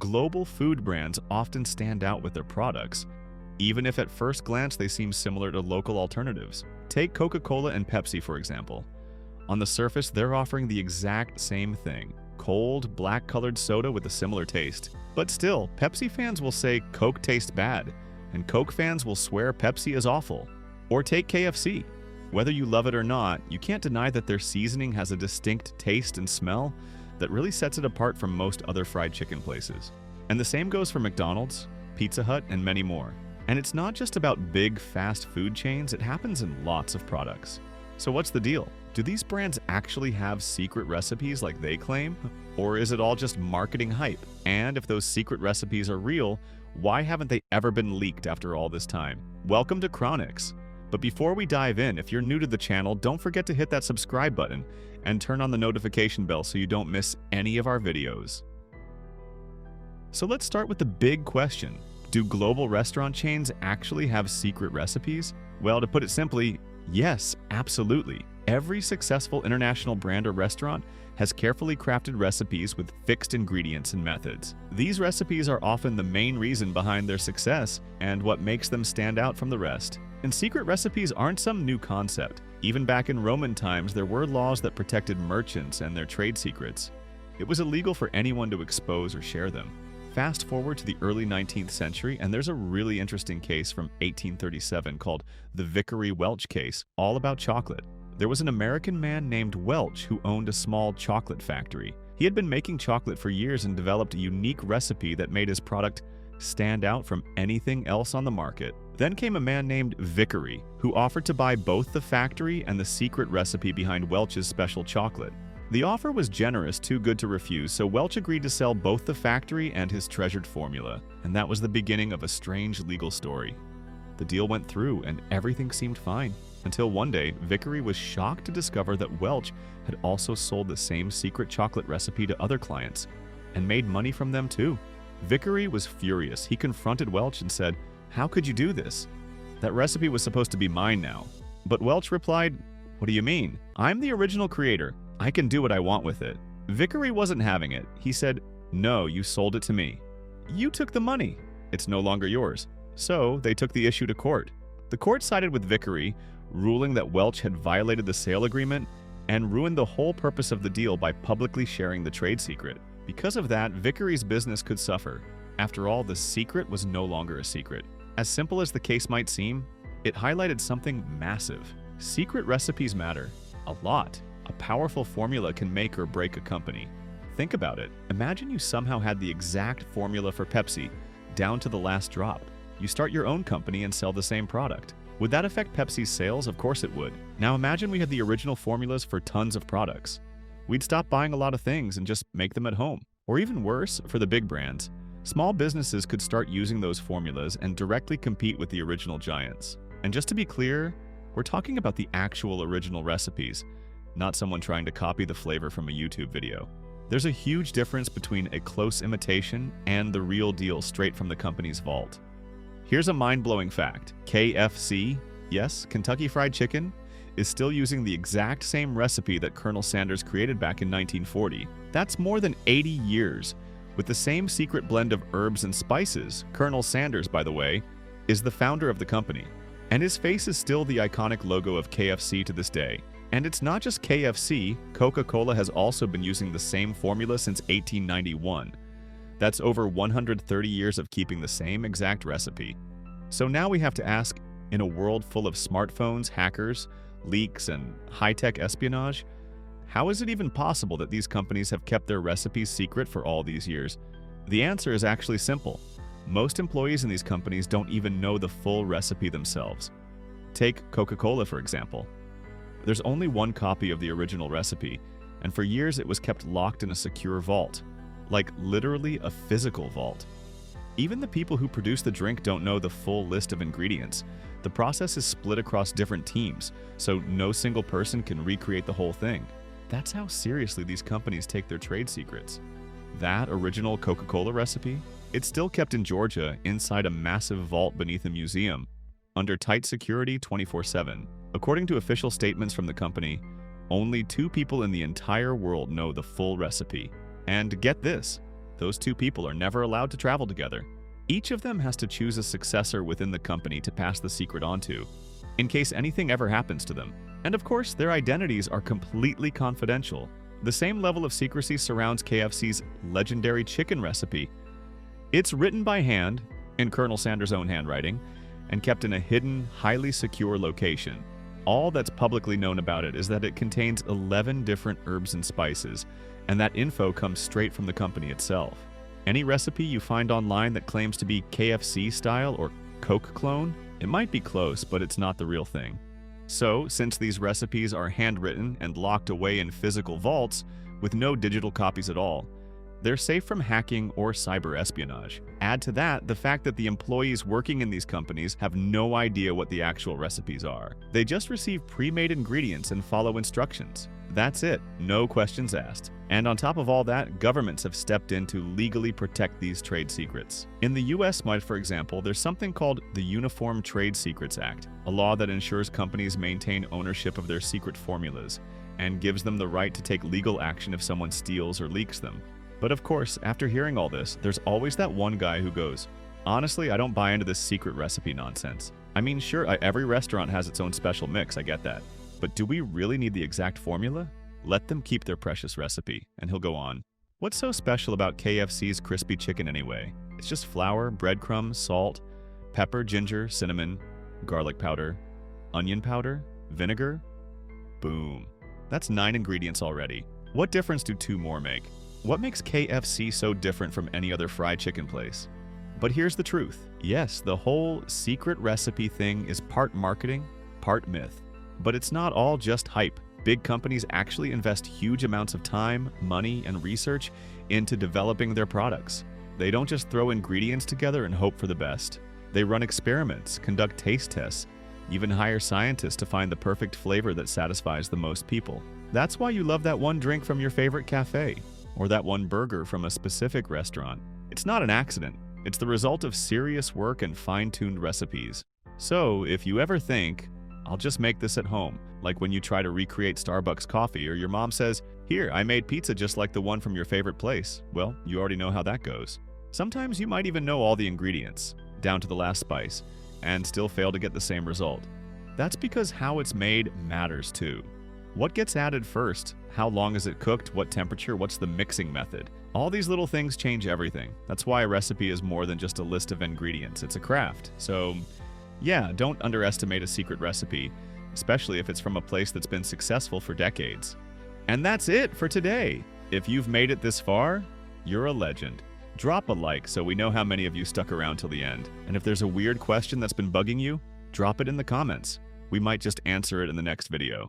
Global food brands often stand out with their products, even if at first glance they seem similar to local alternatives. Take Coca-Cola and Pepsi, for example. On the surface, they're offering the exact same thing: cold, black-colored soda with a similar taste. But still, Pepsi fans will say Coke tastes bad, and Coke fans will swear Pepsi is awful. Or take KFC. Whether you love it or not, you can't deny that their seasoning has a distinct taste and smell that really sets it apart from most other fried chicken places. And the same goes for McDonald's, Pizza Hut, and many more. And it's not just about big fast food chains, it happens in lots of products. So what's the deal? Do these brands actually have secret recipes like they claim? Or is it all just marketing hype? And if those secret recipes are real, why haven't they ever been leaked after all this time? Welcome to Chronix. But before we dive in, if you're new to the channel, don't forget to hit that subscribe button and turn on the notification bell so you don't miss any of our videos. So let's start with the big question. Do global restaurant chains actually have secret recipes? Well, to put it simply, yes, absolutely. Every successful international brand or restaurant has carefully crafted recipes with fixed ingredients and methods. These recipes are often the main reason behind their success and what makes them stand out from the rest. And secret recipes aren't some new concept. Even back in Roman times, there were laws that protected merchants and their trade secrets. It was illegal for anyone to expose or share them. Fast forward to the early 19th century, and there's a really interesting case from 1837 called the Vickery-Welch case, all about chocolate. There was an American man named Welch who owned a small chocolate factory. He had been making chocolate for years and developed a unique recipe that made his product stand out from anything else on the market. Then came a man named Vickery, who offered to buy both the factory and the secret recipe behind Welch's special chocolate. The offer was generous, too good to refuse, so Welch agreed to sell both the factory and his treasured formula, and that was the beginning of a strange legal story. The deal went through, and everything seemed fine, until one day, Vickery was shocked to discover that Welch had also sold the same secret chocolate recipe to other clients, and made money from them too. Vickery was furious. He confronted Welch and said, "How could you do this? That recipe was supposed to be mine now." But Welch replied, "What do you mean? I'm the original creator. I can do what I want with it." Vickery wasn't having it. He said, "No, you sold it to me. You took the money. It's no longer yours." So they took the issue to court. The court sided with Vickery, ruling that Welch had violated the sale agreement and ruined the whole purpose of the deal by publicly sharing the trade secret. Because of that, Vickery's business could suffer. After all, the secret was no longer a secret. As simple as the case might seem, it highlighted something massive. Secret recipes matter. A lot. A powerful formula can make or break a company. Think about it. Imagine you somehow had the exact formula for Pepsi, down to the last drop. You start your own company and sell the same product. Would that affect Pepsi's sales? Of course it would. Now imagine we had the original formulas for tons of products. We'd stop buying a lot of things and just make them at home. Or even worse, for the big brands, small businesses could start using those formulas and directly compete with the original giants. And just to be clear, we're talking about the actual original recipes, not someone trying to copy the flavor from a YouTube video. There's a huge difference between a close imitation and the real deal straight from the company's vault. Here's a mind-blowing fact. KFC, yes, Kentucky Fried Chicken, is still using the exact same recipe that Colonel Sanders created back in 1940. That's more than 80 years. With the same secret blend of herbs and spices, Colonel Sanders, by the way, is the founder of the company. And his face is still the iconic logo of KFC to this day. And it's not just KFC, Coca-Cola has also been using the same formula since 1891. That's over 130 years of keeping the same exact recipe. So now we have to ask, in a world full of smartphones, hackers, leaks, and high-tech espionage, how is it even possible that these companies have kept their recipes secret for all these years? The answer is actually simple. Most employees in these companies don't even know the full recipe themselves. Take Coca-Cola, for example. There's only one copy of the original recipe, and for years it was kept locked in a secure vault. Like literally a physical vault. Even the people who produce the drink don't know the full list of ingredients. The process is split across different teams, so no single person can recreate the whole thing. That's how seriously these companies take their trade secrets. That original Coca-Cola recipe, it's still kept in Georgia inside a massive vault beneath a museum, under tight security 24/7. According to official statements from the company, only 2 people in the entire world know the full recipe. And get this, those two people are never allowed to travel together. Each of them has to choose a successor within the company to pass the secret on to, in case anything ever happens to them. And of course, their identities are completely confidential. The same level of secrecy surrounds KFC's legendary chicken recipe. It's written by hand, in Colonel Sanders' own handwriting, and kept in a hidden, highly secure location. All that's publicly known about it is that it contains 11 different herbs and spices, and that info comes straight from the company itself. Any recipe you find online that claims to be KFC style or Coke clone, it might be close, but it's not the real thing. So, since these recipes are handwritten and locked away in physical vaults with no digital copies at all, they're safe from hacking or cyber espionage. Add to that the fact that the employees working in these companies have no idea what the actual recipes are. They just receive pre-made ingredients and follow instructions. That's it, no questions asked. And on top of all that, governments have stepped in to legally protect these trade secrets. In the US, for example, there's something called the Uniform Trade Secrets Act, a law that ensures companies maintain ownership of their secret formulas and gives them the right to take legal action if someone steals or leaks them. But of course, after hearing all this, there's always that one guy who goes, "Honestly, I don't buy into this secret recipe nonsense. I mean, sure, every restaurant has its own special mix, I get that. But do we really need the exact formula? Let them keep their precious recipe." And he'll go on, "What's so special about KFC's crispy chicken anyway? It's just flour, breadcrumbs, salt, pepper, ginger, cinnamon, garlic powder, onion powder, vinegar. Boom. That's 9 ingredients already. What difference do 2 more make? What makes KFC so different from any other fried chicken place?" But here's the truth. Yes, the whole secret recipe thing is part marketing, part myth. But it's not all just hype. Big companies actually invest huge amounts of time, money, and research into developing their products. They don't just throw ingredients together and hope for the best. They run experiments, conduct taste tests, even hire scientists to find the perfect flavor that satisfies the most people. That's why you love that one drink from your favorite cafe, or that one burger from a specific restaurant. It's not an accident. It's the result of serious work and fine-tuned recipes. So, if you ever think, "I'll just make this at home," like when you try to recreate Starbucks coffee or your mom says, "Here, I made pizza just like the one from your favorite place," well, you already know how that goes. Sometimes you might even know all the ingredients, down to the last spice, and still fail to get the same result. That's because how it's made matters too. What gets added first? How long is it cooked? What temperature? What's the mixing method? All these little things change everything. That's why a recipe is more than just a list of ingredients. It's a craft. So, yeah, don't underestimate a secret recipe, especially if it's from a place that's been successful for decades. And that's it for today. If you've made it this far, you're a legend. Drop a like so we know how many of you stuck around till the end. And if there's a weird question that's been bugging you, drop it in the comments. We might just answer it in the next video.